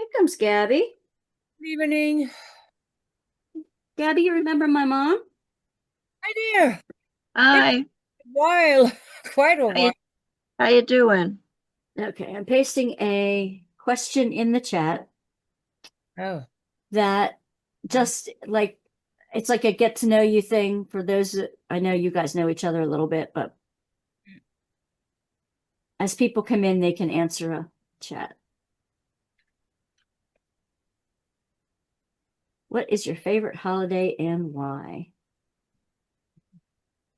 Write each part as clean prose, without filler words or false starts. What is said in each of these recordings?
Here comes Gabby. Good evening. Gabby, you remember my mom? Hi there. It's Hi, been a while, quite a how you, while. how you doing? Okay, I'm pasting a question in the chat Oh, that just like it's like a get to know you thing for those I know you guys know each other a little bit, but as people come in, they can answer a chat. What is your favorite holiday and why?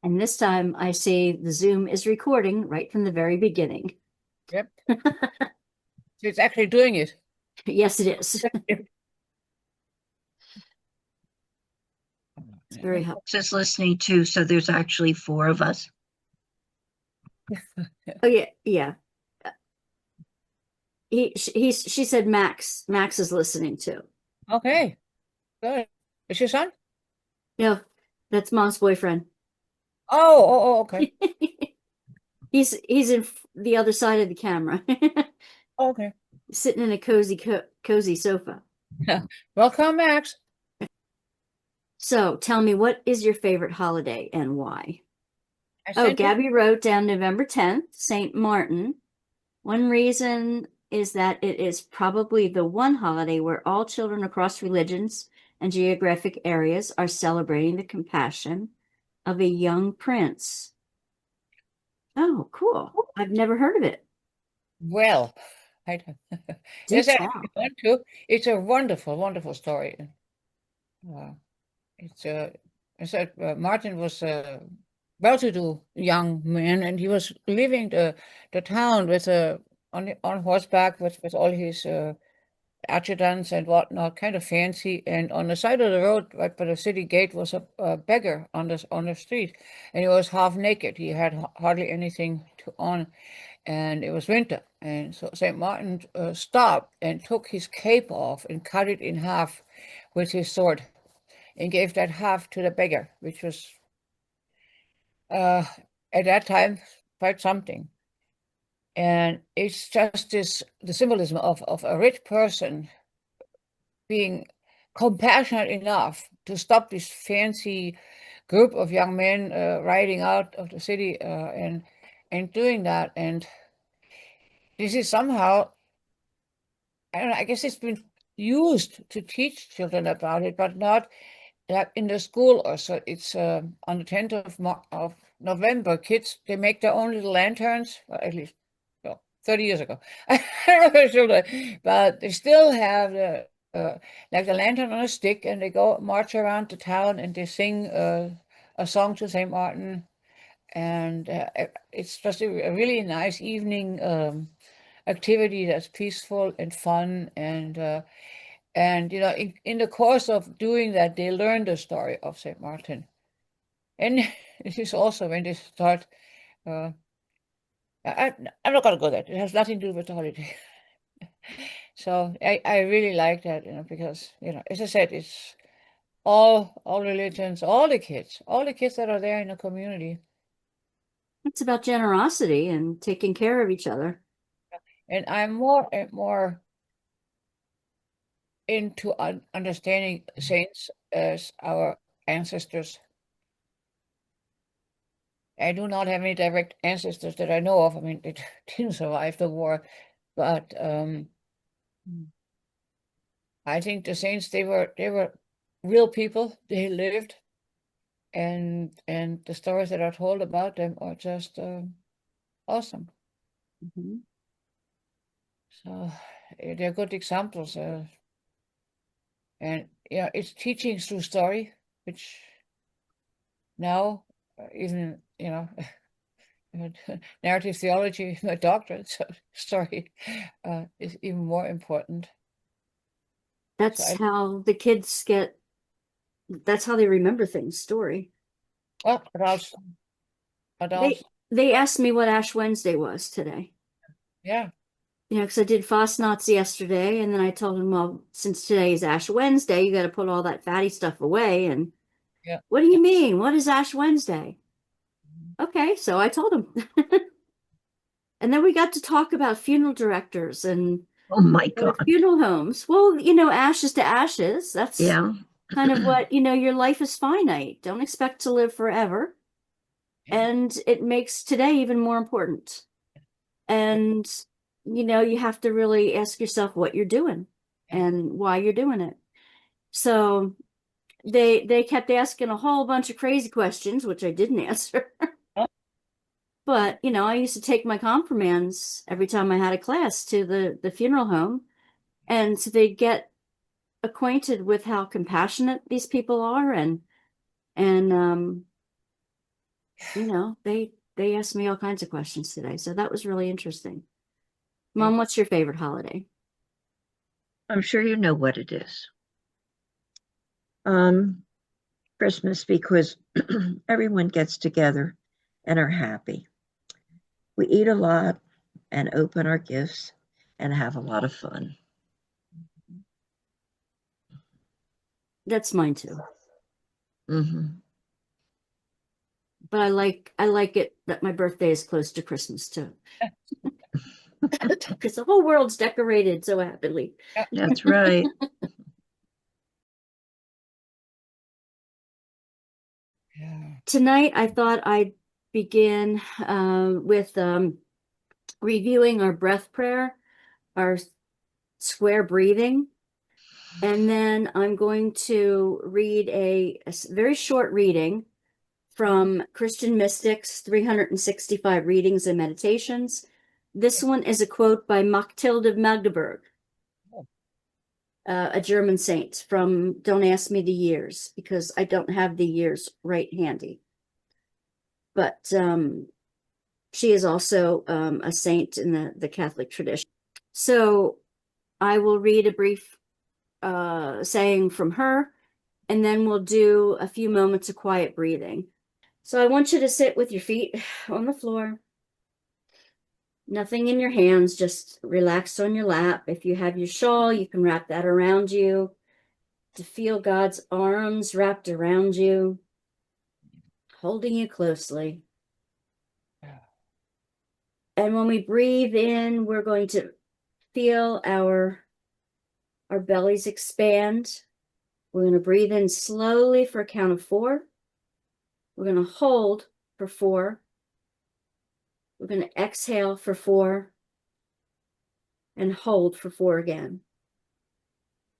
And this time I see the Zoom is recording right from the very beginning. yep. So it's actually doing it. Yes, it is. It's very helpful. Alex is listening too, so there's actually four of us. Oh yeah, yeah. She said Max is listening too. Okay, good. Is your son? Yeah, that's mom's boyfriend. Okay. He's in the other side of the camera, Okay. sitting in a cozy sofa. Welcome, Max. So tell me, what is your favorite holiday and why? I Oh, sent you. Gabby wrote down November 10th, St. Martin. One reason is that it is probably the one holiday where all children across religions and geographic areas are celebrating the compassion of a young prince. Oh, cool. I've never heard of it. Well, I don't. Do Yes, I actually tell. want to. It's a wonderful, wonderful story. Uh, it's Martin was a well-to-do young man, and he was leaving the town with on horseback with all his adjutants and whatnot, kind of fancy. And on the side of the road, right by the city gate, was a beggar on the street, and he was half naked. He had hardly anything to on, and it was winter. And so Saint Martin stopped and took his cape off and cut it in half with his sword, and gave that half to the beggar, which was uh, at that time quite something. And it's just the symbolism of a rich person being compassionate enough to stop this fancy group of young men riding out of the city and doing that. And this is somehow, I don't know, I guess it's been used to teach children about it, but not like in the school or so. It's on the 10th of November, kids, they make their own little lanterns, well, at least, well, 30 years ago. I don't know if they're still doing, but they still have like the lantern on a stick, and they go march around the town and they sing a song to St. Martin. And it's just a really nice evening activity that's peaceful and fun. And in the course of doing that, they learn the story of Saint Martin. And it is also when they start. Uh, I'm not gonna go there. It has nothing to do with the holiday. So I really like that, because as I said, it's all religions, all the kids that are there in the community. It's about generosity and taking care of each other. And I'm more and more into understanding saints as our ancestors. I do not have any direct ancestors that I know of. I mean, they didn't survive the war, but I think the saints, they were real people. They lived, and the stories that are told about them are just awesome. Mhm. So they're good examples, and it's teaching through story, which now even narrative theology, my doctorate, so story is even more important. So That's how the kids get, that's how they remember things, story. well, adults, They they asked me what Ash Wednesday was today. yeah, Because I did Fastnachts yesterday, and then I told him, well, since today is Ash Wednesday, you got to put all that fatty stuff away. And yeah. what do you mean? What is Ash Wednesday? Okay, so I told him. And then we got to talk about funeral directors and Oh my Go to God. funeral homes. Well, ashes to ashes. That's Yeah. kind of what, your life is finite. Don't expect to live forever. And it makes today even more important. And, you have to really ask yourself what you're doing and why you're doing it. So they kept asking a whole bunch of crazy questions, which I didn't answer. But, I used to take my confirmands every time I had a class to the funeral home. And so they get acquainted with how compassionate these people are. And they asked me all kinds of questions today. So that was really interesting. Mom, what's your favorite holiday? I'm sure you know what it is. Um, Christmas, because everyone gets together and are happy. We eat a lot and open our gifts and have a lot of fun. That's mine too. Hmm. But I like it that my birthday is close to Christmas too. Because the whole world's decorated so happily. That's right. Yeah. Tonight, I thought I'd begin with reviewing our breath prayer, our square breathing, and then I'm going to read a very short reading from Christian Mystics, 365 Readings and Meditations. This one is a quote by Machthild of Magdeburg, a German saint from Don't Ask Me the Years, because I don't have the years right handy. But she is also a saint in the Catholic tradition. So I will read a brief saying from her, and then we'll do a few moments of quiet breathing. So I want you to sit with your feet on the floor, nothing in your hands, just relaxed on your lap. If you have your shawl, you can wrap that around you to feel God's arms wrapped around you, holding you closely. And when we breathe in, we're going to feel our bellies expand. We're going to breathe in slowly for a count of 4. We're going to hold for 4. We're going to exhale for 4 and hold for 4 again.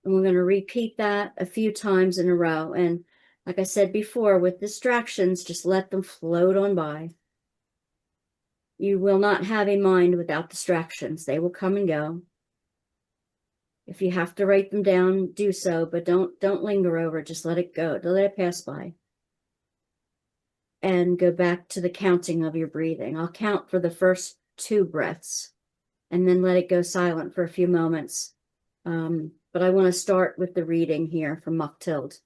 And we're going to repeat that a few times in a row. And like I said before, with distractions, just let them float on by. You will not have a mind without distractions. They will come and go. If you have to write them down, do so, but don't linger over it. Just let it go. Let it pass by. And go back to the counting of your breathing. I'll count for the first 2 breaths and then let it go silent for a few moments. But I want to start with the reading here from Machthild.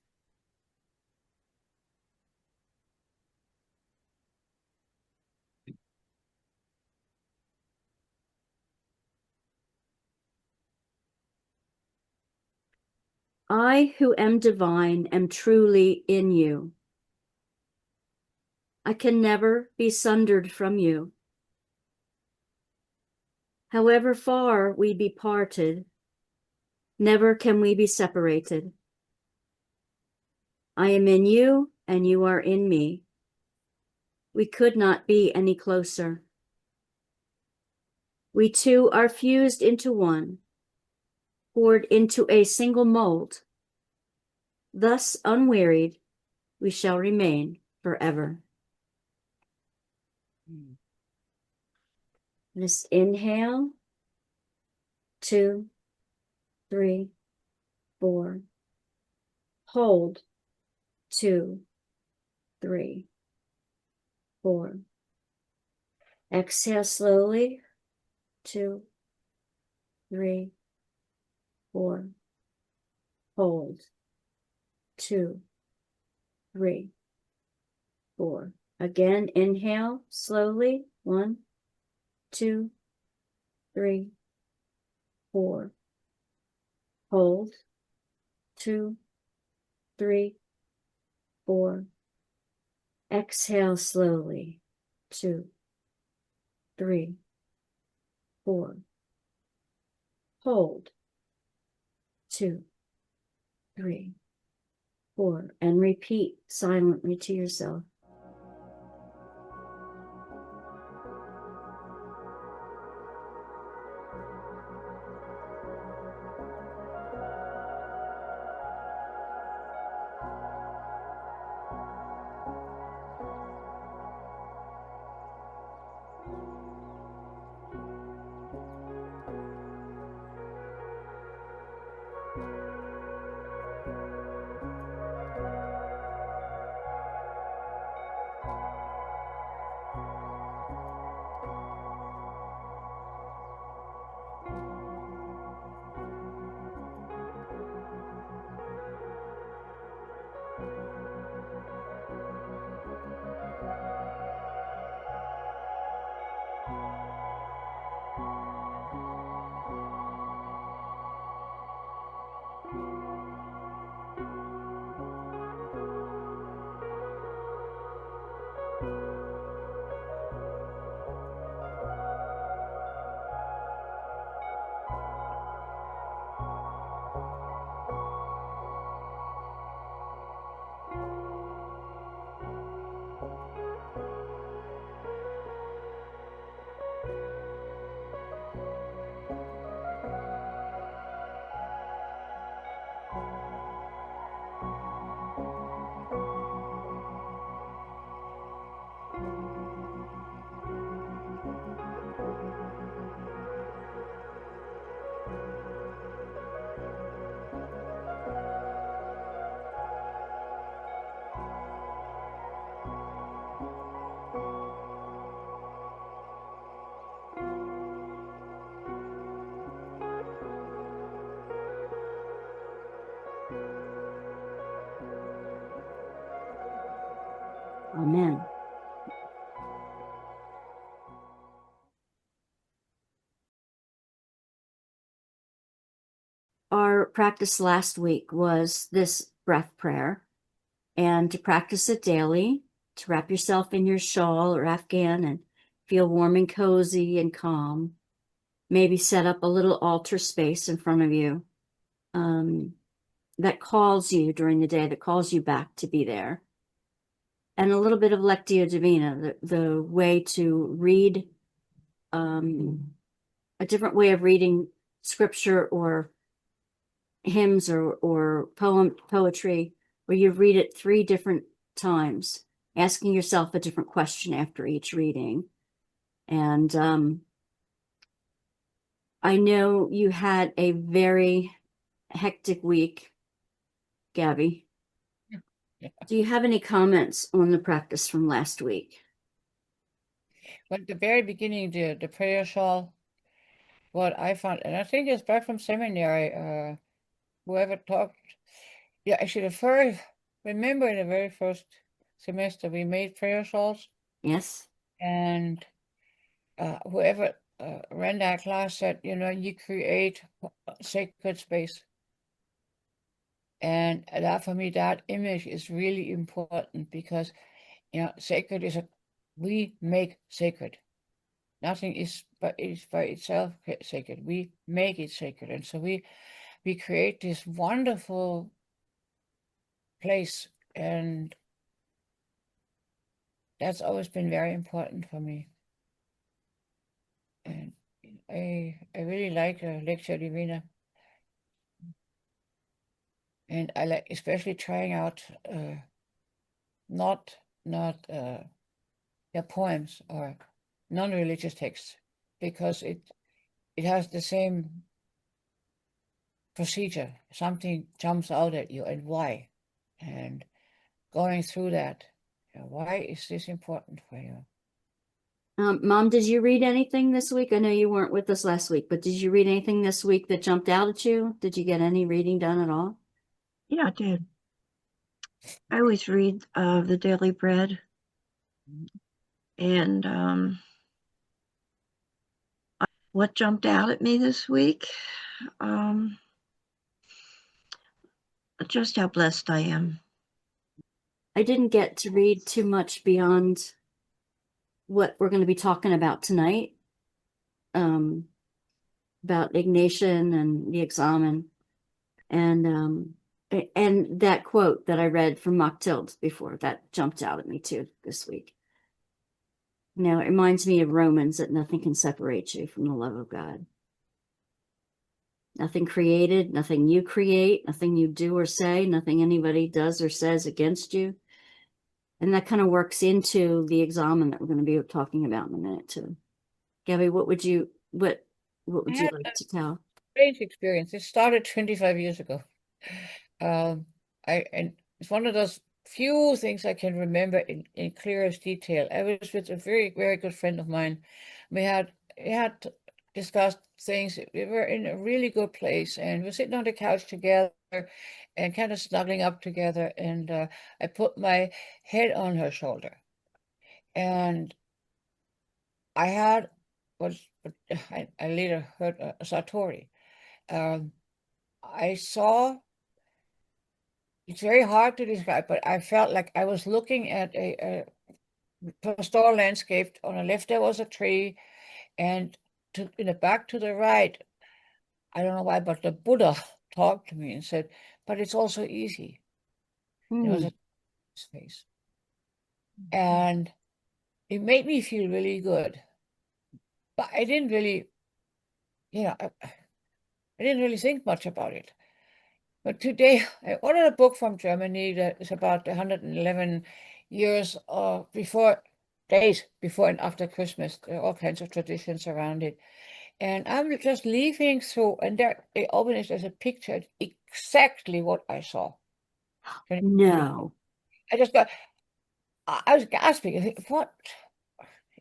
I who am divine am truly in you. I can never be sundered from you. However far we be parted, never can we be separated. I am in you, and you are in me. We could not be any closer. We two are fused into one, poured into a single mold. Thus unwearied, we shall remain forever. Let's inhale. 2, 3, 4. Hold. 2, 3, 4. Exhale slowly. 2, 3, 4. Hold. 2, 3, 4. Again, inhale slowly. 1, 2, 3, 4. Hold. 2, 3, 4. Exhale slowly. 2, 3, 4. Hold. 2, 3, 4, and repeat silently to yourself. Amen. Our practice last week was this breath prayer, and to practice it daily, to wrap yourself in your shawl or afghan and feel warm and cozy and calm. Maybe set up a little altar space in front of you that calls you during the day, that calls you back to be there. And a little bit of Lectio Divina, the way to read, a different way of reading scripture or hymns or poetry, where you read it 3 different times, asking yourself a different question after each reading. And I know you had a very hectic week, Gabby. Yeah. Do you have any comments on the practice from last week? But at the very beginning, the prayer shawl, what I found, and I think it's back from seminary, whoever talked, yeah, actually remember in the very first semester, we made prayer shawls, Yes. and whoever ran that class said, you create sacred space. And that, for me, that image is really important because, sacred is we make sacred. Nothing is by itself sacred. We make it sacred. And so we create this wonderful place. And that's always been very important for me. And I really like Lectio Divina. And I like especially trying out not their poems or non-religious texts, because it has the same procedure. Something jumps out at you, and why? And going through that, why is this important for you? Mom, did you read anything this week? I know you weren't with us last week, but did you read anything this week that jumped out at you? Did you get any reading done at all? Yeah, I did. I always read the Daily Bread, and what jumped out at me this week, just how blessed I am. I didn't get to read too much beyond what we're going to be talking about tonight. about Ignatian and the Examen, and that quote that I read from Mocktild before that jumped out at me too this week. It reminds me of Romans, that nothing can separate you from the love of God. Nothing created, nothing you create, nothing you do or say, nothing anybody does or says against you. And that kind of works into the Examen that we're going to be talking about in a minute too. Gabby, what would you I like had to tell? strange experience. It started 25 years ago. And it's one of those few things I can remember in clearest detail. I was with a very, very good friend of mine. We had discussed things. We were in a really good place, and we were sitting on the couch together and kind of snuggling up together. And I put my head on her shoulder, and I had was I later heard a satori. Um, I saw. It's very hard to describe, but I felt like I was looking at a pastoral landscape. On the left, there was a tree, and in the back to the right, I don't know why, but the Buddha talked to me and said, "But it's also easy." It was a face, and it made me feel really good. But I didn't really, I didn't really think much about it. But today, I ordered a book from Germany that is about 111 years days before and after Christmas. There are all kinds of traditions around it. And I'm just leafing through, and there it opens as a picture, exactly what I saw. No. I just got, I was gasping. I think, what?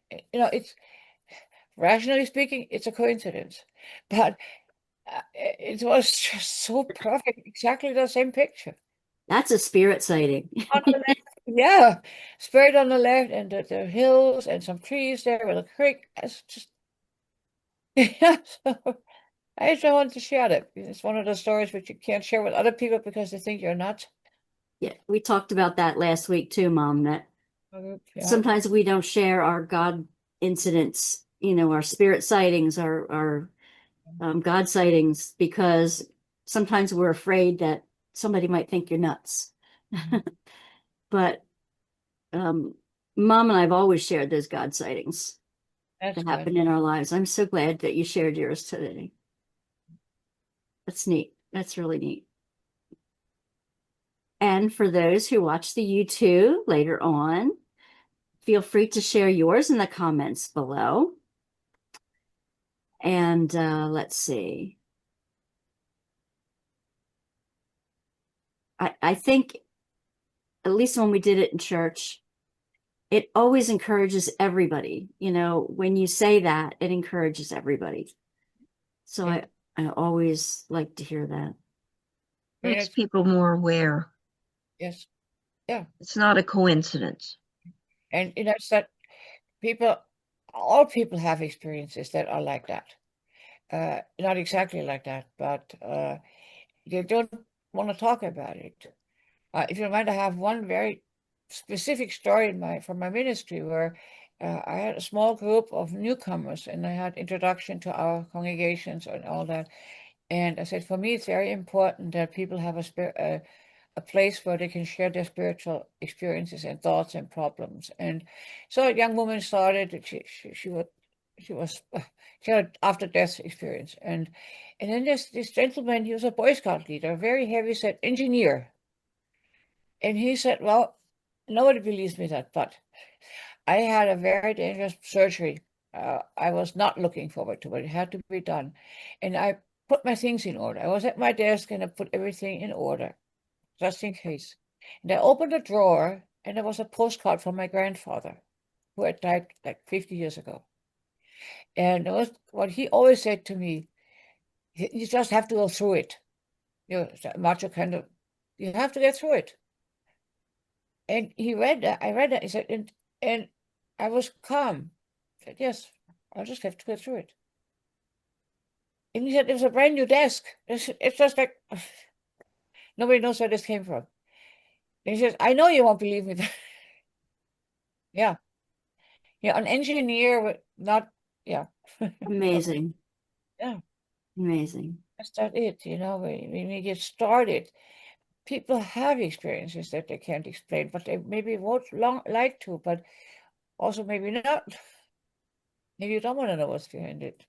It's rationally speaking, it's a coincidence. But it was just so perfect, exactly the same picture. That's a spirit sighting. On the left, yeah, spirit on the left, and the hills and some trees there with a creek. It's just, yeah. So I just wanted to share that. It's one of the stories which you can't share with other people because they think you're nuts. Yeah, we talked about that last week too, Mom, that Yeah. sometimes we don't share our God incidents, our spirit sightings, our God sightings, because sometimes we're afraid that somebody might think you're nuts. But Mom and I have always shared those God sightings That's that good. happen in our lives. I'm so glad that you shared yours today. That's neat. That's really neat. And for those who watch the YouTube later on, feel free to share yours in the comments below. And let's see. I think, at least when we did it in church, it always encourages everybody. When you say that, it encourages everybody. So Yeah. I always like to hear that. Makes people more aware. Yes. Yeah. It's not a coincidence. And it's that all people have experiences that are like that. Not exactly like that, but they don't want to talk about it. If you mind, I have one very specific story from my ministry where I had a small group of newcomers, and I had introduction to our congregations and all that. And I said, for me, it's very important that people have a place where they can share their spiritual experiences and thoughts and problems. And so a young woman started. She had after death experience, and then this gentleman. He was a Boy Scout leader, very heavy set engineer. And he said, well, nobody believes me that, but I had a very dangerous surgery. I was not looking forward to it. It had to be done. And I put my things in order. I was at my desk and I put everything in order, just in case. And I opened a drawer, and there was a postcard from my grandfather, who had died like 50 years ago. And it was what he always said to me, you just have to go through it. Macho kind of, you have to get through it. And he read that. I read that. He said, and I was calm. I said, yes, I'll just have to go through it. And he said, it was a brand new desk. It's just like, nobody knows where this came from. And he says, I know you won't believe me. Yeah. Yeah, an engineer with not, yeah. Amazing. Yeah. Amazing. That's not it, when we get started, people have experiences that they can't explain, but they maybe won't like to, but also maybe not. Maybe you don't want to know what's behind it.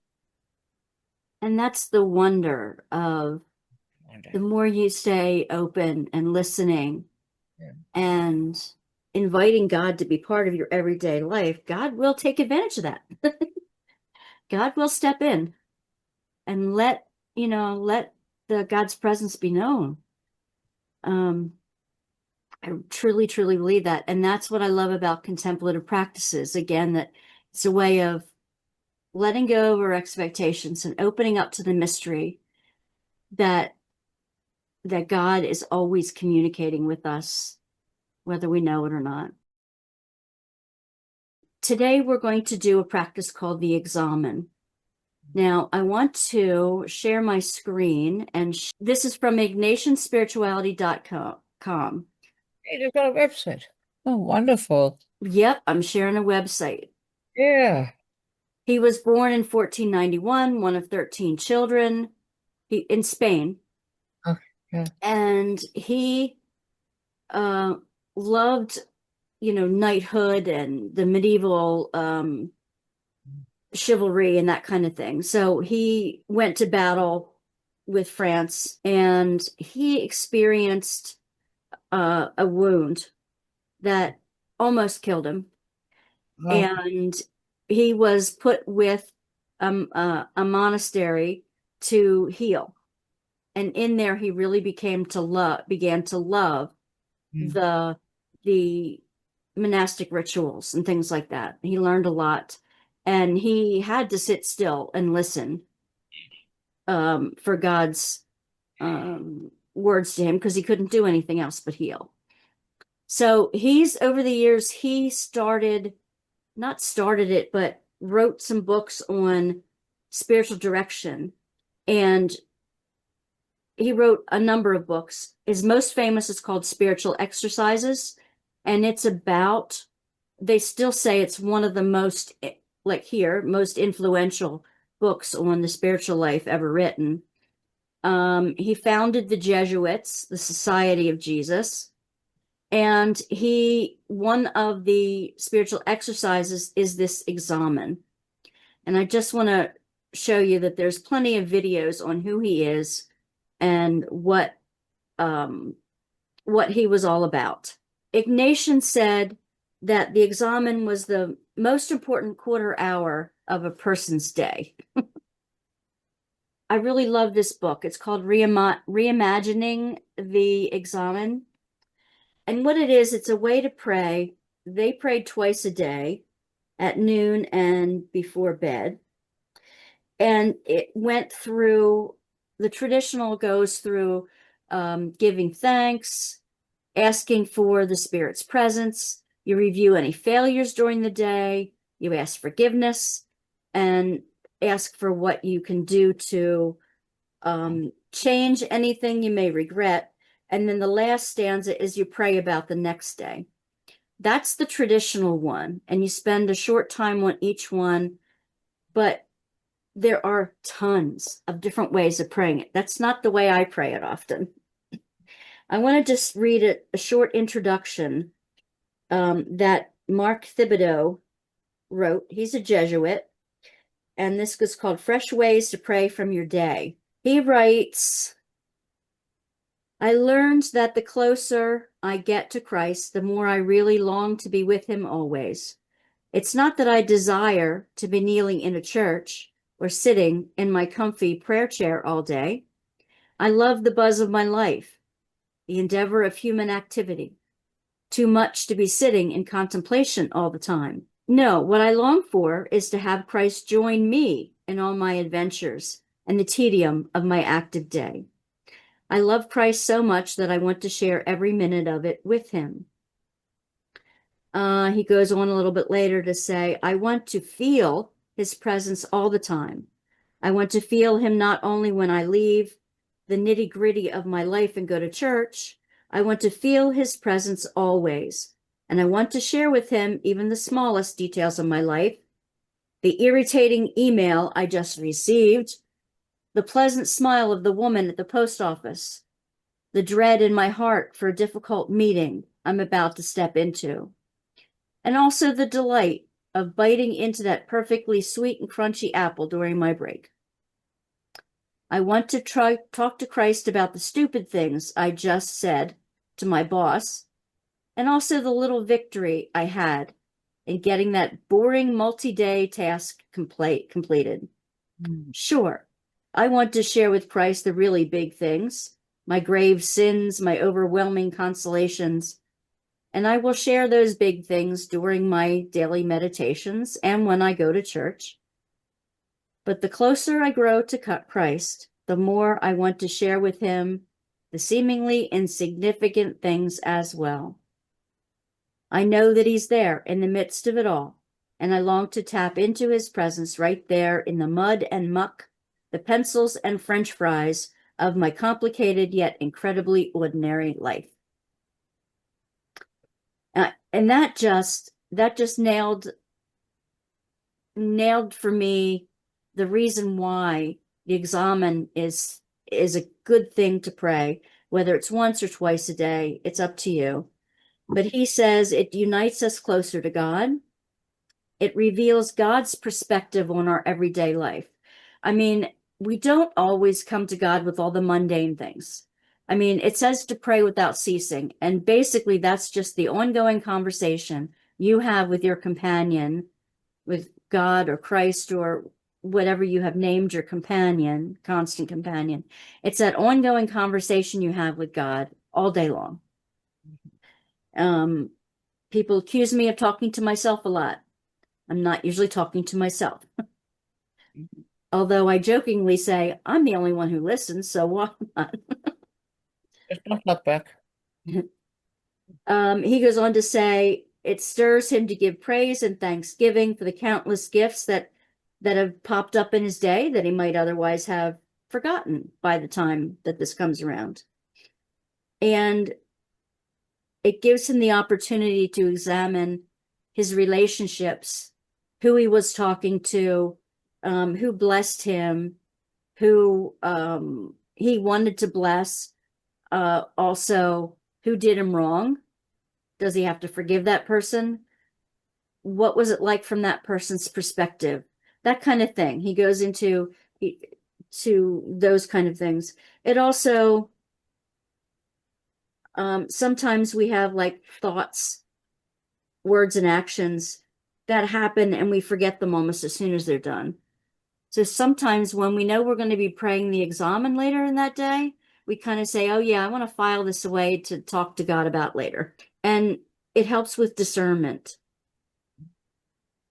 And that's the wonder of the more you stay open and listening Yeah. and inviting God to be part of your everyday life, God will take advantage of that. God will step in and let the God's presence be known. I truly, truly believe that. And that's what I love about contemplative practices. Again, that it's a way of letting go of our expectations and opening up to the mystery that God is always communicating with us, whether we know it or not. Today, we're going to do a practice called the Examen. Now, I want to share my screen, and this is from ignatianspirituality.com. Hey, they've got a website. Oh, wonderful. Yep, I'm sharing a website. Yeah. He was born in 1491, one of 13 children in Spain. Oh, yeah. And he loved, knighthood and the medieval chivalry and that kind of thing. So he went to battle with France, and he experienced a wound that almost killed him. Wow. And he was put with a monastery to heal. And in there, he really began to love the monastic rituals and things like that. He learned a lot, and he had to sit still and listen for God's words to him, because he couldn't do anything else but heal. So over the years, he not started it, but wrote some books on spiritual direction. And he wrote a number of books. His most famous is called Spiritual Exercises. And it's about, they still say it's one of the most influential books on the spiritual life ever written. He founded the Jesuits, the Society of Jesus. And one of the spiritual exercises is this Examen. And I just want to show you that there's plenty of videos on who he is and what he was all about. Ignatian said that the Examen was the most important quarter hour of a person's day. I really love this book. It's called Reimagining the Examen. And what it is, it's a way to pray. They prayed twice a day, at noon and before bed. And it went through, the traditional goes through giving thanks, asking for the Spirit's presence. You review any failures during the day. You ask forgiveness and ask for what you can do to change anything you may regret. And then the last stanza is you pray about the next day. That's the traditional one. And you spend a short time on each one. But there are tons of different ways of praying it. That's not the way I pray it often. I want to just read a short introduction that Mark Thibodeau wrote. He's a Jesuit. And this is called Fresh Ways to Pray from Your Day. He writes, I learned that the closer I get to Christ, the more I really long to be with him always. It's not that I desire to be kneeling in a church or sitting in my comfy prayer chair all day. I love the buzz of my life, the endeavor of human activity. Too much to be sitting in contemplation all the time. No, what I long for is to have Christ join me in all my adventures and the tedium of my active day. I love Christ so much that I want to share every minute of it with him. He goes on a little bit later to say, I want to feel his presence all the time. I want to feel him not only when I leave the nitty-gritty of my life and go to church. I want to feel his presence always. And I want to share with him even the smallest details of my life. The irritating email I just received, the pleasant smile of the woman at the post office, the dread in my heart for a difficult meeting I'm about to step into, and also the delight of biting into that perfectly sweet and crunchy apple during my break. I want to talk to Christ about the stupid things I just said to my boss, and also the little victory I had in getting that boring multi-day task completed. Sure, I want to share with Christ the really big things, my grave sins, my overwhelming consolations, and I will share those big things during my daily meditations and when I go to church. But the closer I grow to Christ, the more I want to share with him the seemingly insignificant things as well. I know that he's there in the midst of it all, and I long to tap into his presence right there in the mud and muck, the pencils and French fries of my complicated yet incredibly ordinary life. And that just nailed for me the reason why the Examen is a good thing to pray, whether it's once or twice a day. It's up to you. But he says it unites us closer to God. It reveals God's perspective on our everyday life. I mean, we don't always come to God with all the mundane things. I mean, it says to pray without ceasing. And basically, that's just the ongoing conversation you have with your companion, with God or Christ or whatever you have named your companion, constant companion. It's that ongoing conversation you have with God all day long. People accuse me of talking to myself a lot. I'm not usually talking to myself. Although I jokingly say, I'm the only one who listens, so why not? Just don't look back. He goes on to say, it stirs him to give praise and thanksgiving for the countless gifts that have popped up in his day that he might otherwise have forgotten by the time that this comes around. And it gives him the opportunity to examine his relationships, who he was talking to, who blessed him, who he wanted to bless, also who did him wrong. Does he have to forgive that person? What was it like from that person's perspective? That kind of thing. He goes into those kind of things. It also, sometimes we have like thoughts, words, and actions that happen and we forget them almost as soon as they're done. So sometimes when we know we're going to be praying the Examen later in that day, we kind of say, oh yeah, I want to file this away to talk to God about later. And it helps with discernment.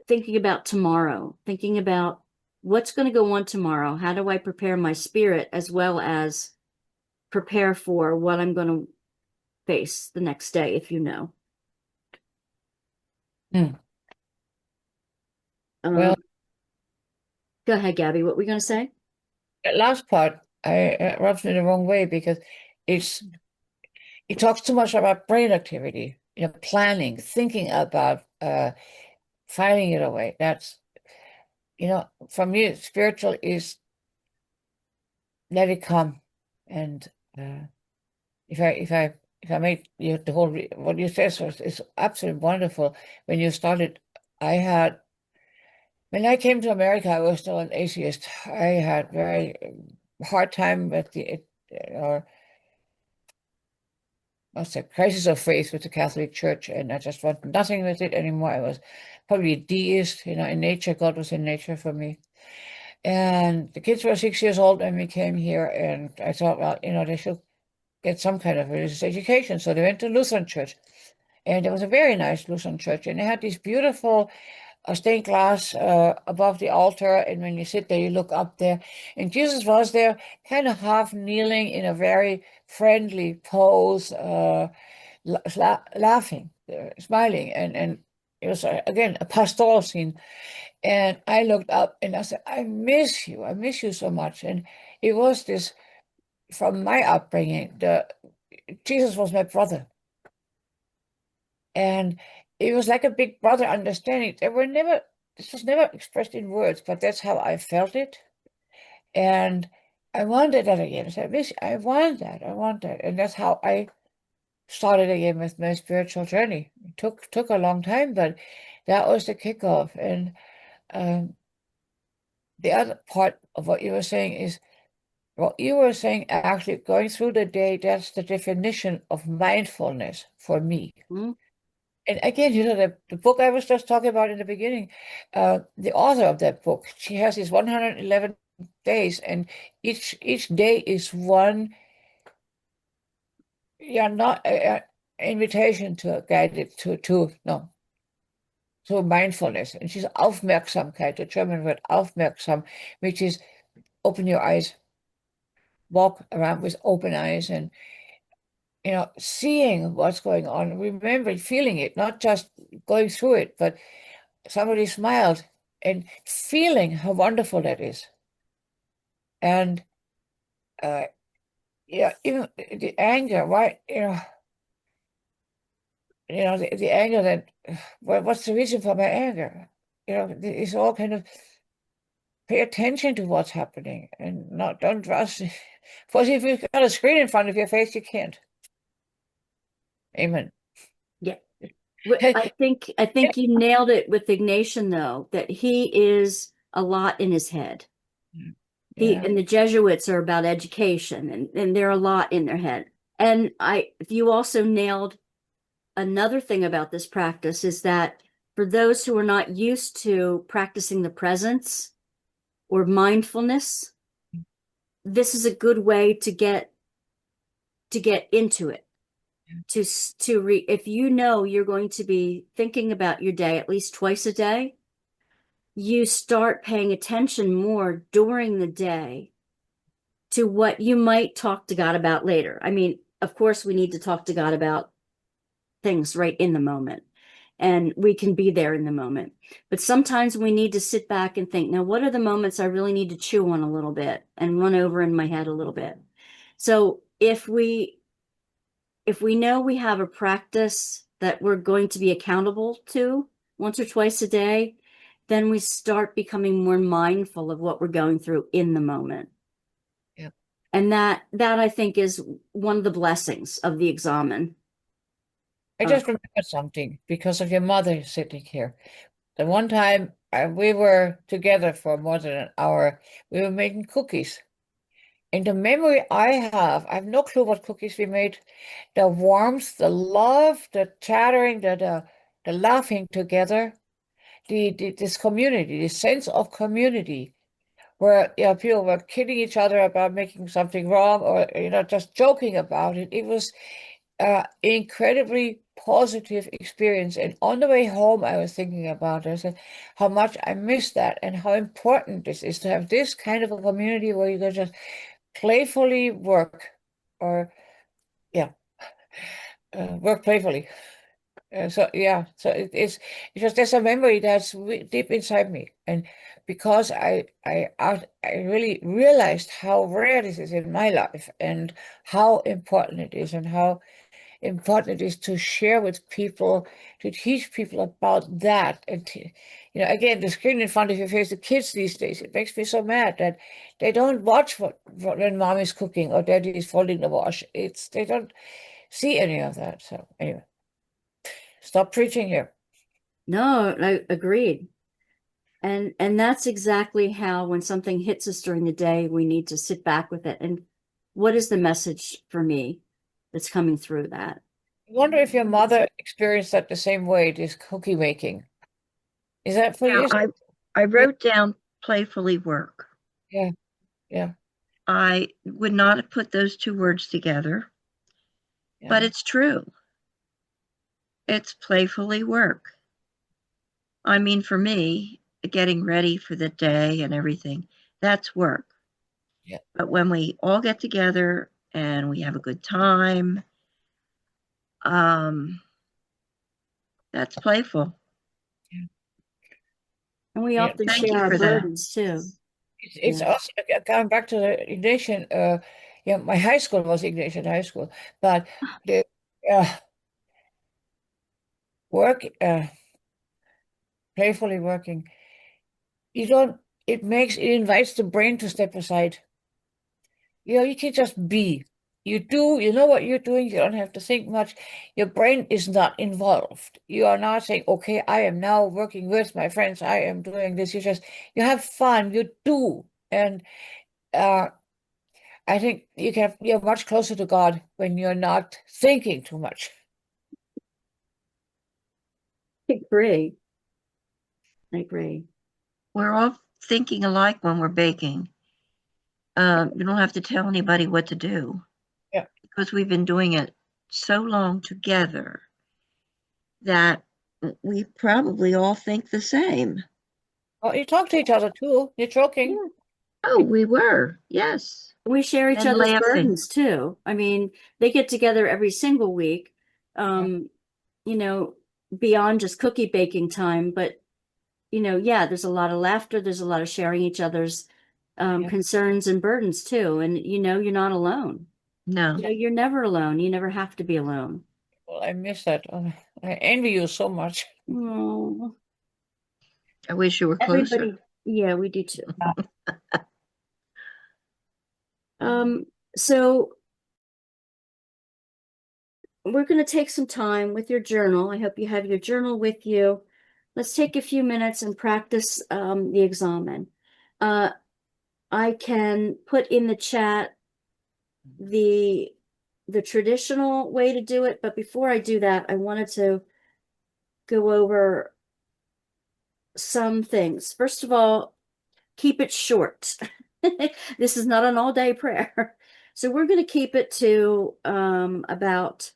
Thinking about tomorrow, thinking about what's going to go on tomorrow. How do I prepare my spirit as well as prepare for what I'm going to face the next day, if you know. Well, go ahead, Gabby. What were we going to say? the last part, I rubs me the wrong way because it talks too much about brain activity, planning, thinking about filing it away. That's, for me, spiritual is let it come. And if I made the whole what you said is absolutely wonderful. When you started, when I came to America, I was still an atheist. I had very hard time with or what's a crisis of faith with the Catholic Church, and I just want nothing with it anymore. I was probably a deist, in nature. God was in nature for me. And the kids were 6 years old when we came here, and I thought, well, they should get some kind of religious education. So they went to Lutheran church, and it was a very nice Lutheran church, and they had these beautiful stained glass above the altar, and when you sit there, you look up there, and Jesus was there, kind of half kneeling in a very friendly pose, laughing, smiling, and it was again a pastoral scene. And I looked up and I said, I miss you so much. And it was this, from my upbringing, Jesus was my brother. And it was like a big brother understanding. This was never expressed in words, but that's how I felt it. And I wanted that again. I said, I want that. I want that. And that's how I started again with my spiritual journey. It took a long time, but that was the kickoff. And um, the other part of what you were saying is, what you were saying, actually going through the day, that's the definition of mindfulness for me. Mm. And again, the book I was just talking about in the beginning, the author of that book, she has these 111 days, and each day is one, yeah, not invitation to guide it to no, to mindfulness. And she's Aufmerksamkeit, the German word Aufmerksam, which is open your eyes, walk around with open eyes, and seeing what's going on, remembering, feeling it, not just going through it, but somebody smiled and feeling how wonderful that is. And yeah, even the anger, why, the anger that, what's the reason for my anger? It's all kind of pay attention to what's happening and don't rush. Because if you've got a screen in front of your face, you can't. Amen. Yeah. I think you nailed it with Ignatian, though, that he is a lot in his head. Yeah. And the Jesuits are about education, and they're a lot in their head. And you also nailed another thing about this practice is that for those who are not used to practicing the presence or mindfulness, this is a good way to get into it. If you know you're going to be thinking about your day at least twice a day, you start paying attention more during the day to what you might talk to God about later. I mean, of course, we need to talk to God about things right in the moment, and we can be there in the moment. But sometimes we need to sit back and think, now, what are the moments I really need to chew on a little bit and run over in my head a little bit? So if we know we have a practice that we're going to be accountable to once or twice a day, then we start becoming more mindful of what we're going through in the moment. Yeah. And that I think is one of the blessings of the examen. I just remembered something because of your mother sitting here. The one time we were together for more than an hour, we were making cookies. And the memory I have no clue what cookies we made. The warmth, the love, the chattering, the laughing together, this community, this sense of community, where people were kidding each other about making something wrong, or just joking about it. It was incredibly positive experience. And on the way home, I was thinking about it, how much I miss that, and how important this is to have this kind of a community where you can just playfully work, or work playfully. So it's just there's a memory that's deep inside me, and because I really realized how rare this is in my life, and how important it is, and how important it is to share with people, to teach people about that. And again, the screen in front of your face, the kids these days, it makes me so mad that they don't watch when mom is cooking or daddy is folding the wash. They don't see any of that. So anyway, stop preaching here. No, I agreed. And that's exactly how, when something hits us during the day, we need to sit back with it. And what is the message for me that's coming through that? I wonder if your mother experienced that the same way, this cookie making. Is that for Now, you? I wrote down playfully work. Yeah, yeah, I would not have put those two words together, but yeah, it's true. It's playfully work. I mean, for me, getting ready for the day and everything, that's work. yeah. But when we all get together and we have a good time, um, that's playful. And we Yeah. often Thank share you our for that. burdens too. It's Yeah. also going back to the Ignatian. Yeah, my high school was Ignatian high school, but the uh, work, playfully working, you don't. It invites the brain to step aside. You can just be. You know what you're doing. You don't have to think much. Your brain is not involved. You are not saying, okay, I am now working with my friends. I am doing this. You have fun. You do. And uh, I think you're much closer to God when you're not thinking too much. I agree. I agree. We're all thinking alike when we're baking. You don't have to tell anybody what to do. Yeah. Because we've been doing it so long together that we probably all think the same. Well, you talk to each other too. You're joking. Yeah. Oh, we were, yes. We share each And other's laughing. burdens too. I mean, they get together every single week, you know, beyond just cookie baking time. But, yeah, there's a lot of laughter. There's a lot of sharing each other's Yeah. concerns and burdens too. And, you're not alone. No, You're never alone. You never have to be alone. Well, I miss that. I envy you so much. Oh, I wish you were closer. everybody. Yeah, we do too. So we're going to take some time with your journal. I hope you have your journal with you. Let's take a few minutes and practice the examen. I can put in the chat the traditional way to do it, but before I do that, I wanted to go over some things. First of all, keep it short. This is not an all-day prayer. So we're going to keep it to about,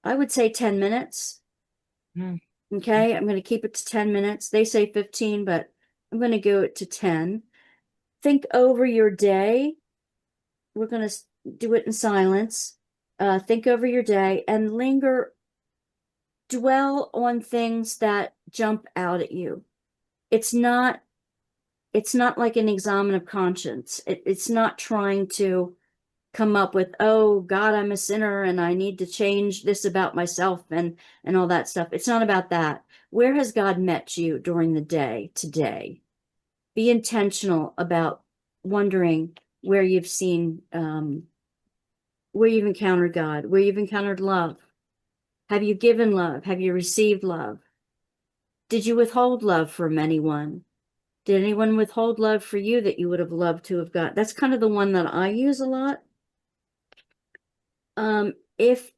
I would say, 10 minutes. Mm. Okay, I'm going to keep it to 10 minutes. They say 15, but I'm going to go it to 10. Think over your day. We're going to do it in silence. Think over your day and dwell on things that jump out at you. It's not like an examen of conscience. It's not trying to come up with, oh God, I'm a sinner and I need to change this about myself and all that stuff. It's not about that. Where has God met you during the day today? Be intentional about wondering where you've seen, where you've encountered God, where you've encountered love. Have you given love? Have you received love? Did you withhold love from anyone? Did anyone withhold love for you that you would have loved to have got? That's kind of the one that I use a lot. If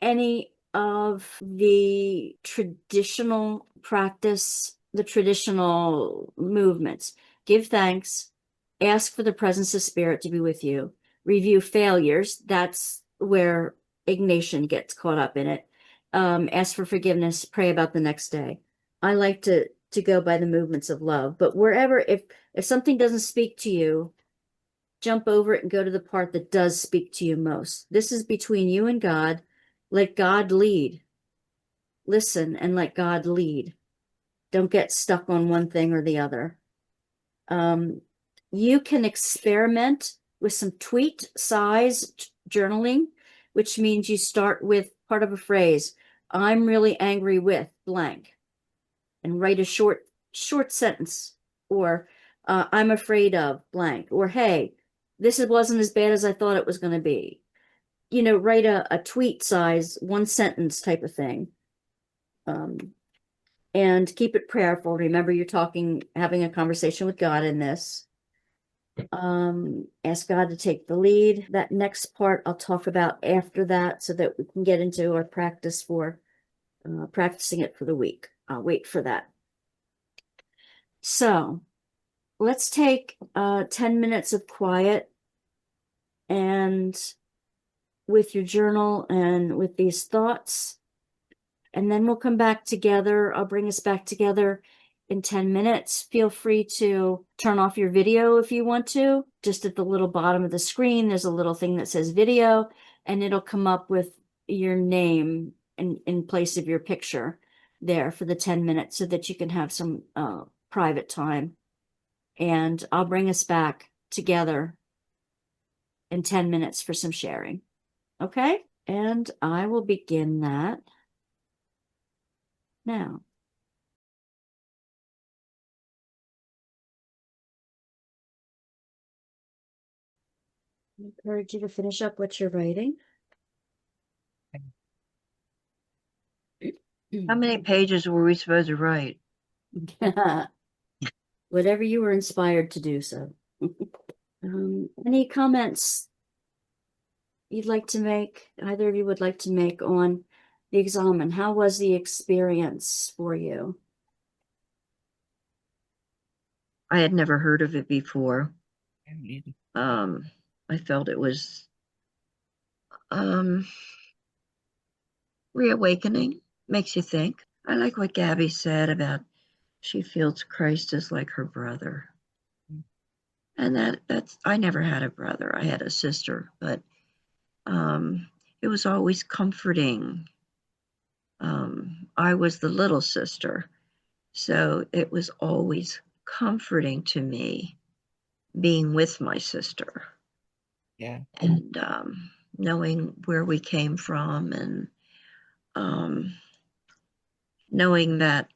any of the traditional practice, the traditional movements, give thanks, ask for the presence of spirit to be with you, review failures. That's where Ignatian gets caught up in it. Ask for forgiveness, pray about the next day. I like to go by the movements of love, but wherever, if something doesn't speak to you, jump over it and go to the part that does speak to you most. This is between you and God. Let God lead. Listen and let God lead. Don't get stuck on one thing or the other. You can experiment with some tweet size journaling, which means you start with part of a phrase. I'm really angry with blank, and write a short sentence, or I'm afraid of blank, or hey, this wasn't as bad as I thought it was going to be. Write a tweet size, one sentence type of thing. And keep it prayerful. Remember, you're having a conversation with God in this. Ask God to take the lead. That next part I'll talk about after that so that we can get into our practice for practicing it for the week. I'll wait for that. So let's take 10 minutes of quiet, and with your journal and with these thoughts, and then we'll come back together. I'll bring us back together in 10 minutes. Feel free to turn off your video if you want to. Just at the little bottom of the screen, there's a little thing that says video, and it'll come up with your name in place of your picture there for the 10 minutes so that you can have some private time. And I'll bring us back together in 10 minutes for some sharing. Okay? And I will begin that now. I encourage you to finish up what you're writing. How many pages were we supposed to write? Whatever you were inspired to do so. Any comments you'd like to make, either of you would like to make on the examen? How was the experience for you? I had never heard of it before. Indeed. I felt it was reawakening, makes you think. I like what Gabby said about she feels Christ is like her brother. And that's I never had a brother. I had a sister, but it was always comforting. I was the little sister, so it was always comforting to me being with my sister. Yeah. And knowing where we came from, and knowing that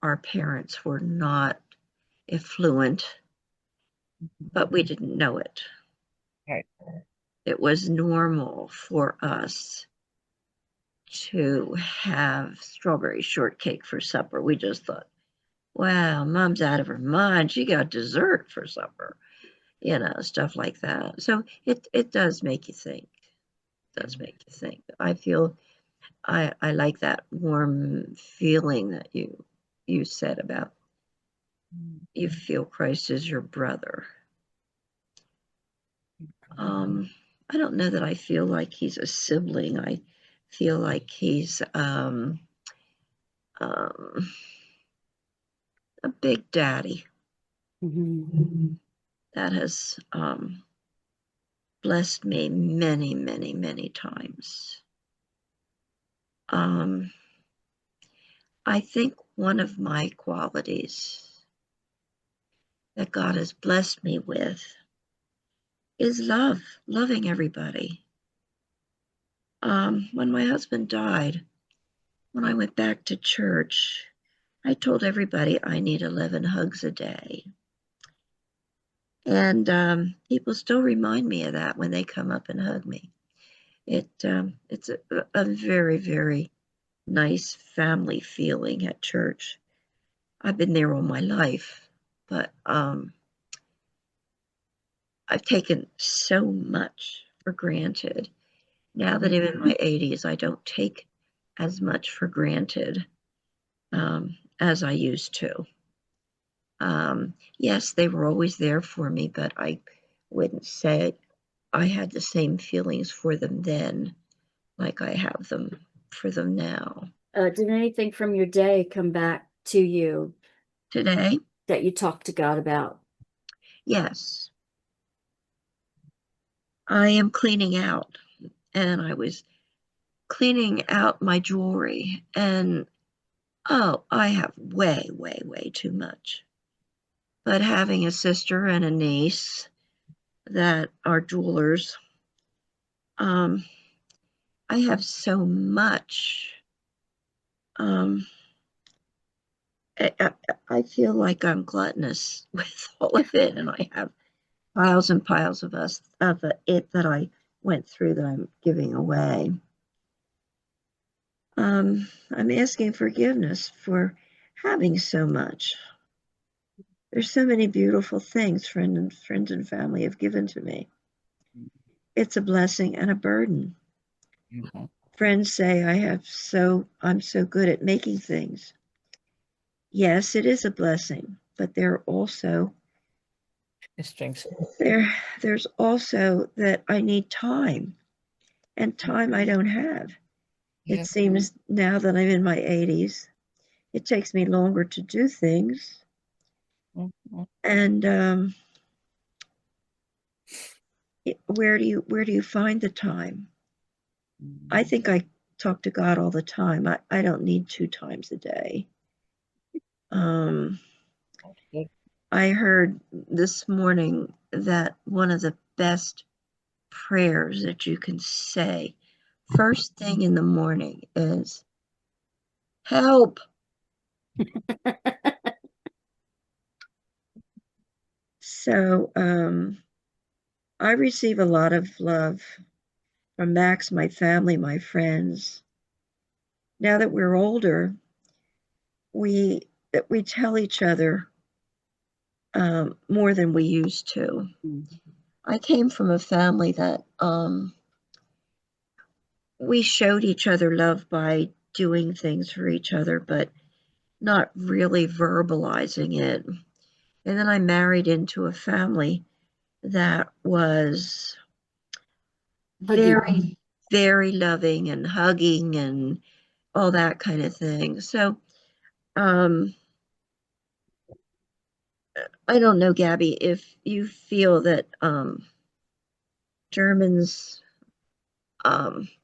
our parents were not affluent, but we didn't know it. Right. It was normal for us to have strawberry shortcake for supper. We just thought, wow, mom's out of her mind. She got dessert for supper, stuff like that. So it does make you think. It does make you think. I feel I like that warm feeling that you said about you feel Christ is your brother. I don't know that I feel like he's a sibling. I feel like he's a big daddy that has blessed me many, many, many times. I think one of my qualities that God has blessed me with is loving everybody. When my husband died, when I went back to church, I told everybody I need 11 hugs a day. And people still remind me of that when they come up and hug me. It's a very, very nice family feeling at church. I've been there all my life, but I've taken so much for granted. Now that I'm in my 80s, I don't take as much for granted as I used to. Yes, they were always there for me, but I wouldn't say I had the same feelings for them then like I have them for them now. Did anything from your day come back to you Today, that you talked to God about? yes, I am cleaning out, and I was cleaning out my jewelry, and oh, I have way, way, way too much. But having a sister and a niece that are jewelers, I have so much. I feel like I'm gluttonous with all of it, and I have piles and piles of it that I went through that I'm giving away. I'm asking forgiveness for having so much. There's so many beautiful things friends and family have given to me. It's a blessing and a burden. Mm-hmm. Friends say I'm so good at making things. Yes, it is a blessing, but there's also that I need time, and time I don't have. It seems now that I'm in my 80s, it takes me longer to do things. Mm-hmm. And where do you find the time? I think I talk to God all the time. I don't need 2 times a day. I heard this morning that one of the best prayers that you can say first thing in the morning is help. So I receive a lot of love from Max, my family, my friends. Now that we're older, we we tell each other more than we used to. I came from a family that we showed each other love by doing things for each other, but not really verbalizing it. And then I married into a family that was very, very loving and hugging and all that kind of thing. So, um, I don't know, Gabby, if you feel that Germans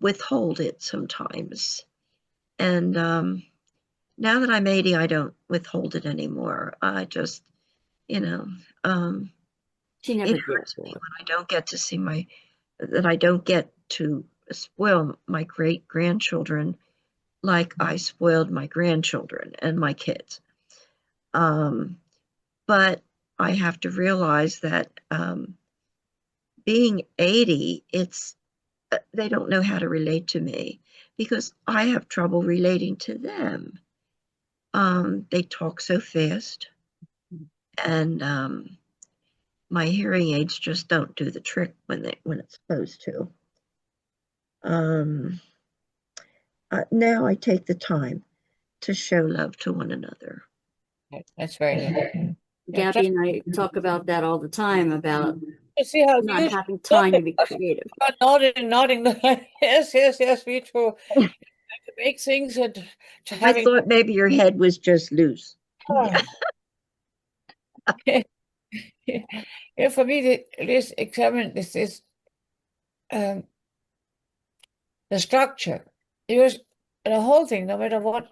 withhold it sometimes. And now that I'm 80, I don't withhold it anymore. I just, you know, She it never did. hurts me when I don't get to see that I don't get to spoil my great grandchildren like I spoiled my grandchildren and my kids. But I have to realize that being 80, they don't know how to relate to me because I have trouble relating to them. They talk so fast, and my hearing aids just don't do the trick when it's supposed to. Um, now I take the time to show love to one another. That's very good. Yeah, Gabby and I talk about that all the time about you see how not you having look time at to be us, creative. nodding. Yes, yes, yes, me too. To make things and to I having. thought maybe your head was just loose. Yeah, for me, this examine this is um, the structure. It was the whole thing, no matter what.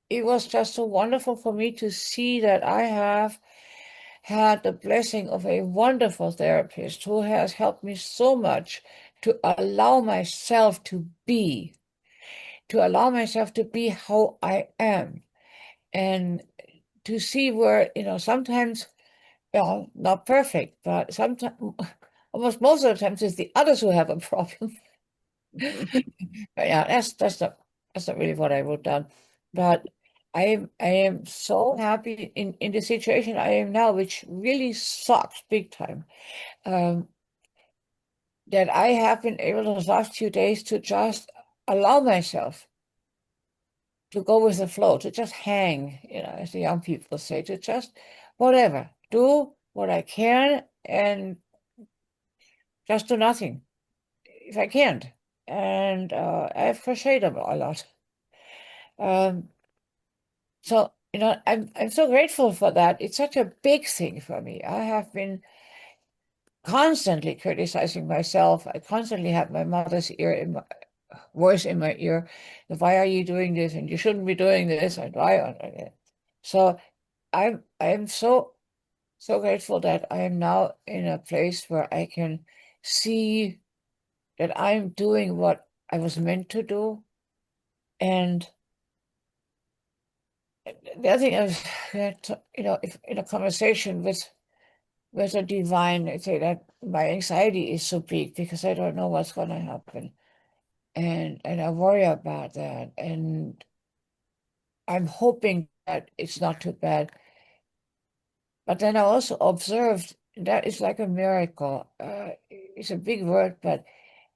It was just so wonderful for me to see that I have had the blessing of a wonderful therapist who has helped me so much to allow myself to be, how I am, and to see where, sometimes, well, not perfect, but sometimes, almost most of the times, it's the others who have a problem. But yeah, that's not really what I wrote down. But I am so happy in the situation I am now, which really sucks big time. That I have been able those last few days to just allow myself to go with the flow, to just hang, as the young people say, to just whatever, do what I can and just do nothing if I can't. And I've crocheted a lot. Um, so, I'm so grateful for that. It's such a big thing for me. I have been constantly criticizing myself. I constantly have my mother's voice in my ear. Why are you doing this? And you shouldn't be doing this. And why? So I'm so grateful that I am now in a place where I can see that I'm doing what I was meant to do. And the other thing is that, if in a conversation with a divine, I say that my anxiety is so big because I don't know what's going to happen. And I worry about that. And I'm hoping that it's not too bad. But then I also observed that is like a miracle. It's a big word, but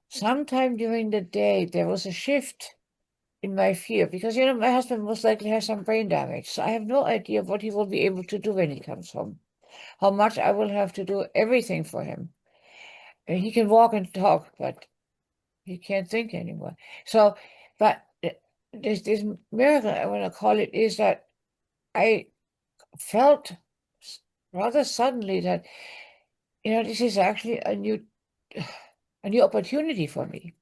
sometime during the day, there was a shift in my fear because, my husband most likely has some brain damage. So I have no idea what he will be able to do when he comes home, how much I will have to do everything for him. And he can walk and talk, but he can't think anymore. So, but this miracle, I want to call it, is that I felt rather suddenly that, this is actually a new opportunity for me.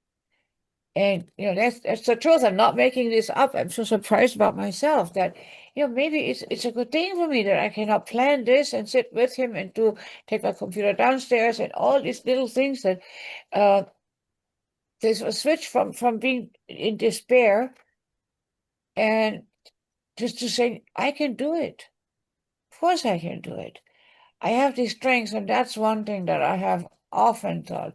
And that's the truth. I'm not making this up. I'm so surprised about myself that maybe it's a good thing for me that I cannot plan this and sit with him and take my computer downstairs and all these little things that there's a switch from being in despair and just to say I can do it. Of course I can do it. I have these strengths, and that's one thing that I have often thought,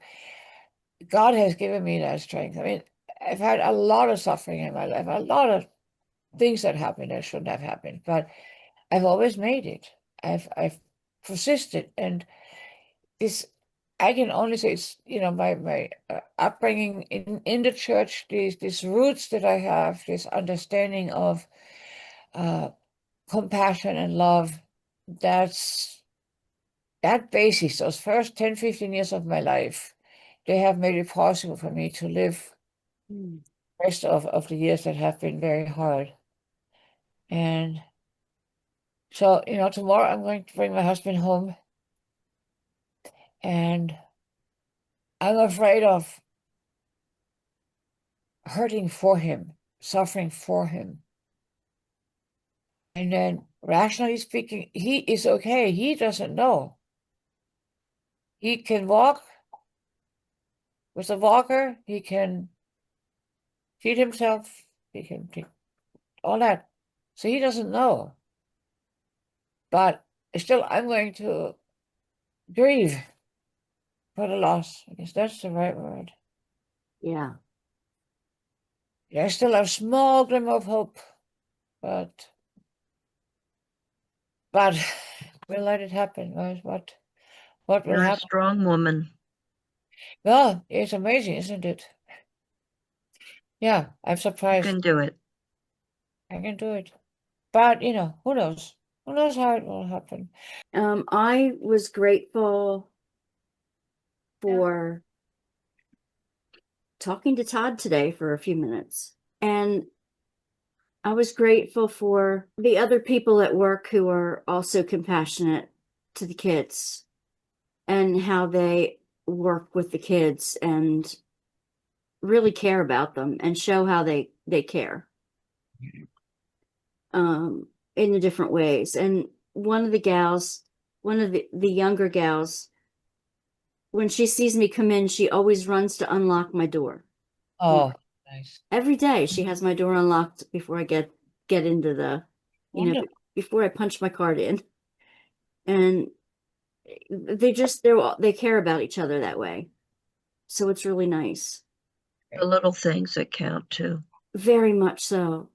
God has given me that strength. I mean, I've had a lot of suffering in my life, a lot of things that happened that shouldn't have happened, but I've always made it. I've persisted, and this, I can only say it's, my upbringing in the church, these roots that I have, this understanding of compassion and love, that basis, those first 10, 15 years of my life, they have made it possible for me to live Mm. the rest of the years that have been very hard. And so, tomorrow I'm going to bring my husband home, and I'm afraid of hurting for him, suffering for him. And then, rationally speaking, he is okay. He doesn't know. He can walk with a walker. He can feed himself. He can take all that. So he doesn't know. But still, I'm going to grieve for the loss. I guess that's the right word. Yeah. There's still a small glimmer of hope, but we'll let it happen. What will You're a happen? strong woman. Well, it's amazing, isn't it? Yeah, I'm You surprised. can do it. I can do it. But, who knows? Who knows how it will happen? I was grateful for talking to Todd today for a few minutes. And I was grateful for the other people at work who are also compassionate to the kids and how they work with the kids and really care about them and show how they care in the different ways. And one of the younger gals, when she sees me come in, she always runs to unlock my door. Oh, nice. Every day she has my door unlocked before I get into the, Wonderful. before I punch my card in. And they care about each other that way. So it's really nice. The little things that count too. Very much so.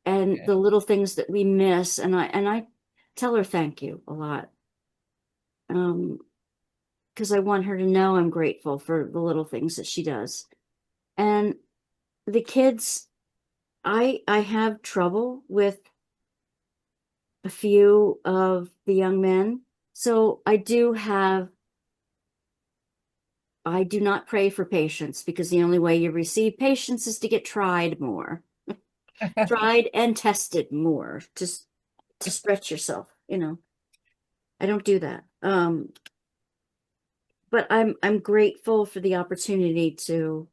And Yeah. the little things that we miss, and I tell her thank you a lot. Because I want her to know I'm grateful for the little things that she does. And the kids, I have trouble with a few of the young men. So I do not pray for patience, because the only way you receive patience is to get tried more, tried and tested more, just to stretch yourself, I don't do that. But I'm grateful for the opportunity to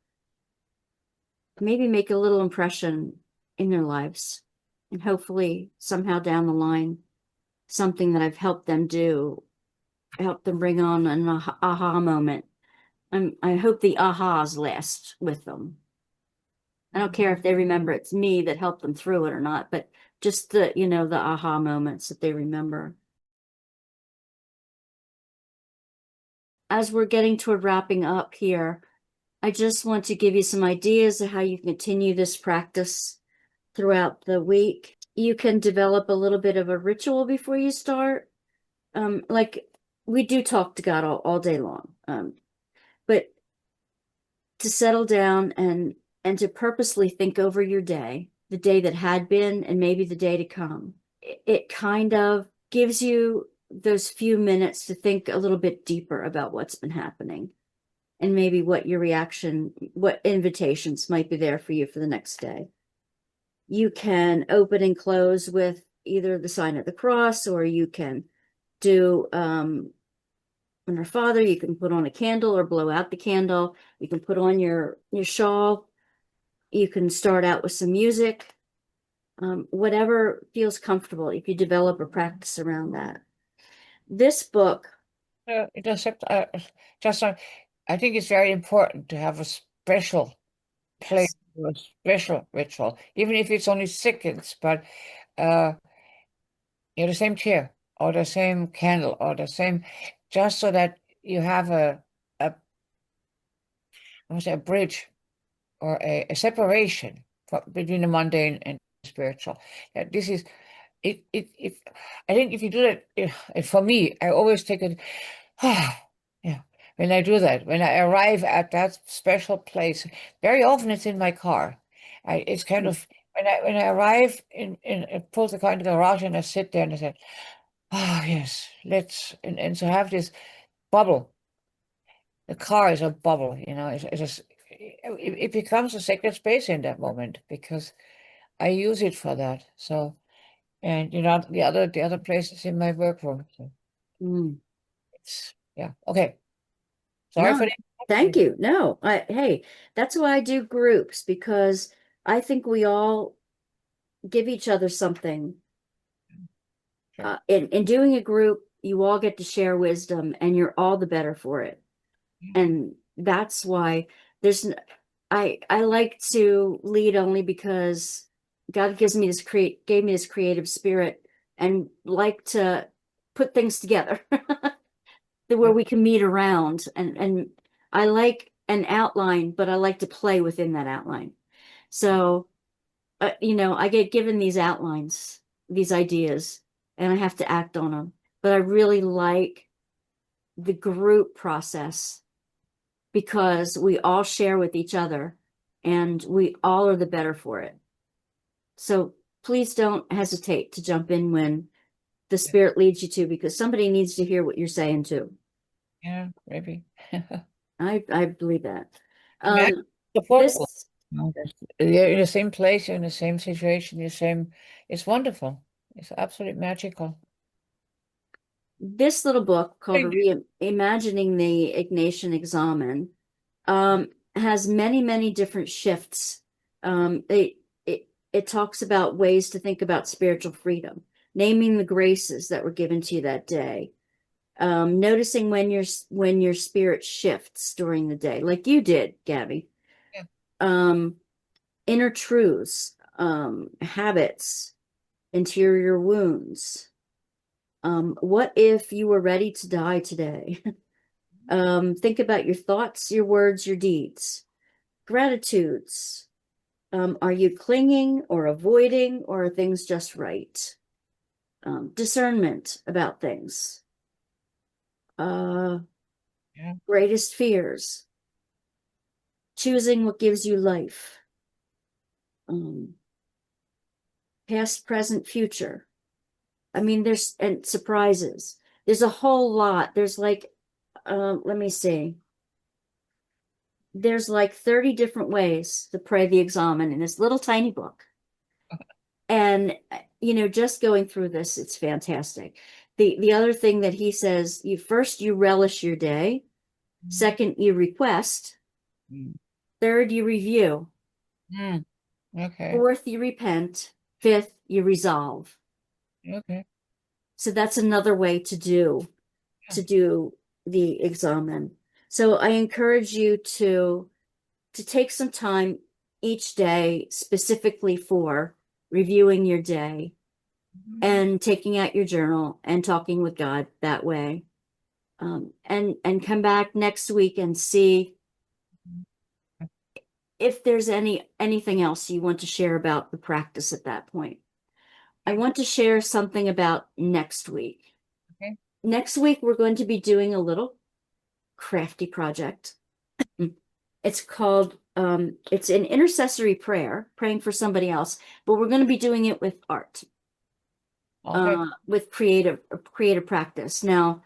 maybe make a little impression in their lives, and hopefully somehow down the line, something that I've helped them do, help them bring on an aha moment. I hope the ahas last with them. I don't care if they remember it's me that helped them through it or not, but just the aha moments that they remember. As we're getting toward wrapping up here, I just want to give you some ideas of how you can continue this practice throughout the week. You can develop a little bit of a ritual before you start. Like we do talk to God all day long. But to settle down and to purposely think over your day, the day that had been and maybe the day to come. It kind of gives you those few minutes to think a little bit deeper about what's been happening, and maybe what invitations might be there for you for the next day. You can open and close with either the sign of the cross, or you can do on Our Father. You can put on a candle or blow out the candle. You can put on your shawl. You can start out with some music, whatever feels comfortable, if you develop a practice around that. This book, I think it's very important to have a special place, a special ritual, even if it's only seconds, but the same chair or the same candle or the same, just so that you have a was a bridge or a separation between the mundane and the spiritual. Yeah, this is it. I think if you do that, for me, I always take it. Yeah, when I do that, when I arrive at that special place, very often it's in my car. It's kind of when I arrive I pull the car into the garage and I sit there and I say, yes, let's and so have this bubble. The car is a bubble, it becomes a sacred space in that moment because I use it for that. So, and the other places in my workroom. So Mm. yeah. Okay. Sorry No, for the thank you. No, hey, that's why I do groups, because I think we all give each other something. Sure. In doing a group, you all get to share wisdom, and you're all the better for it. And that's why I like to lead only because God gave me this creative spirit, and like to put things together where we can meet around, and I like an outline, but I like to play within that outline. So I get given these outlines, these ideas, and I have to act on them. But I really like the group process because we all share with each other and we all are the better for it. So please don't hesitate to jump in when the Spirit leads you to, because somebody needs to hear what you're saying too. Yeah, maybe. I believe that. Supportable. This You're in the same place, you're in the same situation, it's wonderful. It's absolutely magical. this little book called Thank Reimagining the Ignatian Examen has many different shifts. It talks about ways to think about spiritual freedom, naming the graces that were given to you that day, noticing when your spirit shifts during the day, like you did, Gabby. Yeah. Inner truths, habits, interior wounds. What if you were ready to die today? Think about your thoughts, your words, your deeds. Gratitudes. Are you clinging or avoiding, or are things just right? Discernment about things. Yeah. Greatest fears. Choosing what gives you life. Past, present, future. I mean, and surprises. There's a whole lot. There's like, let me see. There's like 30 different ways to pray the examen in this little tiny book. And, just going through this, it's fantastic. The other thing that he says, you relish your day. Second, you request. Third, you review. Okay. Fourth, you repent. Fifth, you resolve. Okay. So that's another way to do the examen. So I encourage you to take some time each day specifically for reviewing your day and taking out your journal and talking with God that way. And come back next week and see if there's anything else you want to share about the practice at that point. I want to share something about next week. Okay. Next week, we're going to be doing a little crafty project. It's called, it's an intercessory prayer, praying for somebody else, but we're going to be doing it with art, Okay. with creative practice. Now,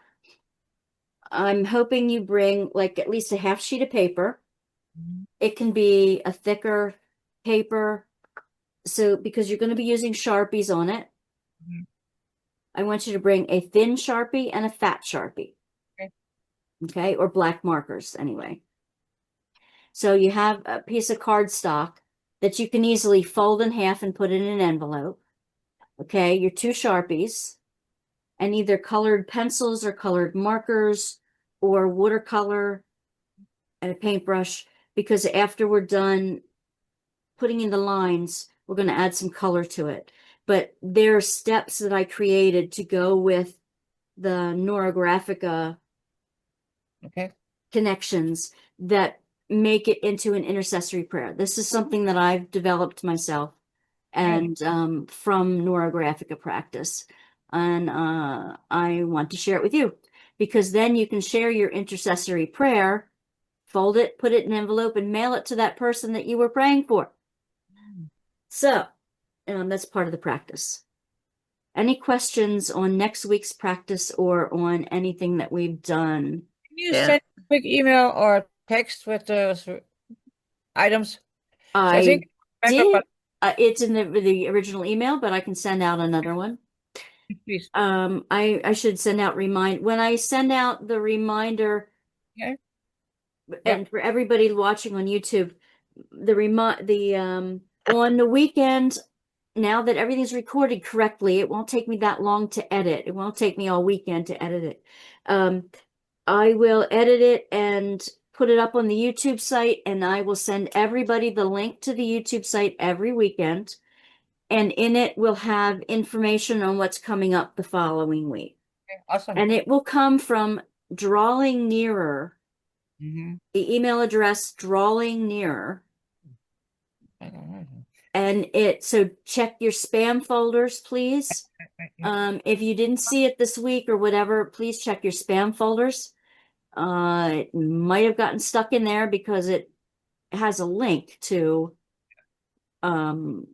I'm hoping you bring like at least a half sheet of paper. It can be a thicker paper. So, because you're going to be using Sharpies on it, I want you to bring a thin Sharpie and a fat Sharpie. Okay, or black markers anyway. So you have a piece of cardstock that you can easily fold in half and put in an envelope. Okay, your two Sharpies and either colored pencils or colored markers or watercolor and a paintbrush, because after we're done putting in the lines, we're going to add some color to it. But there are steps that I created to go with the Norographica Okay. connections that make it into an intercessory prayer. This is something that I've developed myself and from Neurographica practice. And I want to share it with you because then you can share your intercessory prayer, fold it, put it in an envelope, and mail it to that person that you were praying for. So that's part of the practice. Any questions on next week's practice or on anything that we've done? Can you send a quick email or text with those items? I think I remember, did. It's in the original email, but I can send out another one. please. I should send out when I send out the reminder. Okay. And for everybody watching on YouTube, on the weekend, now that everything's recorded correctly, it won't take me that long to edit. It won't take me all weekend to edit it. I will edit it and put it up on the YouTube site, and I will send everybody the link to the YouTube site every weekend. And in it, we'll have information on what's coming up the following week. Okay, awesome. And it will come from Drawing Nearer. The email address Drawing Nearer. And so check your spam folders, please. If you didn't see it this week or whatever, please check your spam folders. It might have gotten stuck in there because it has a link to the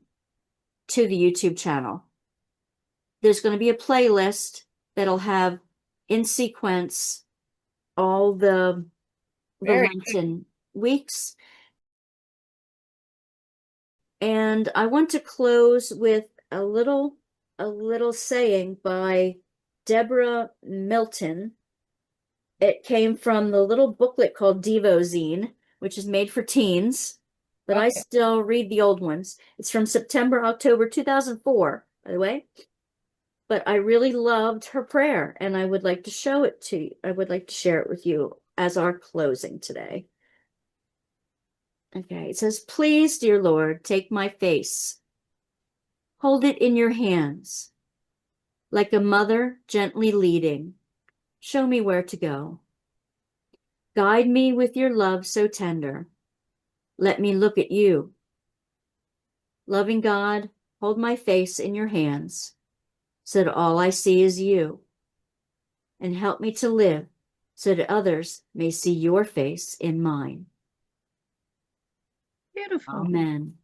YouTube channel. There's going to be a playlist that'll have in sequence all the Lenten weeks. And I want to close with a little saying by Deborah Milton. It came from the little booklet called Devozine, which is made for teens, but I still read the old ones. It's from October 2004, by the way. But I really loved her prayer, and I would like to show it to you. I would like to share it with you as our closing today. Okay, it says, "Please, dear Lord, take my face. Hold it in your hands, like a mother gently leading. Show me where to go. Guide me with your love so tender. Let me look at you. Loving God, hold my face in your hands, so that all I see is you. And help me to live so that others may see your face in mine." Beautiful. Amen.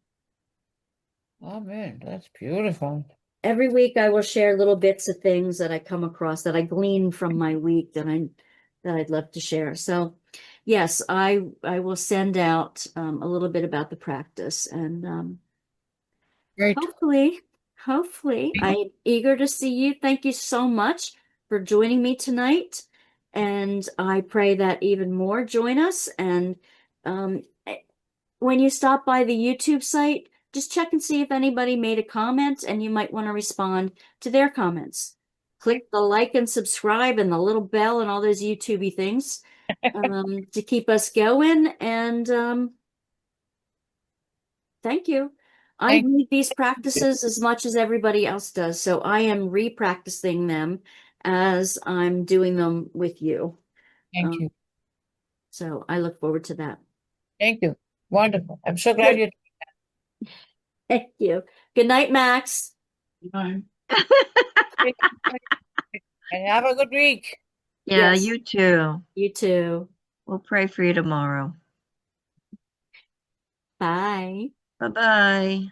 Amen. That's beautiful. Every week I will share little bits of things that I come across that I glean from my week that I'd love to share. So yes, I will send out a little bit about the practice, and Great. hopefully I'm eager to see you. Thank you so much for joining me tonight. And I pray that even more join us. And when you stop by the YouTube site, just check and see if anybody made a comment, and you might want to respond to their comments. Click the like and subscribe and the little bell and all those YouTubey things to keep us going. And thank you. I need these practices as much as everybody else does, so I am re-practicing them as I'm doing them with you. Thank you. So I look forward to that. Thank you. Wonderful. I'm so glad you. Thank you. Good night, Max. And have a good week. Yeah, Yes. you too. You too. We'll pray for you tomorrow. Bye. Bye-bye.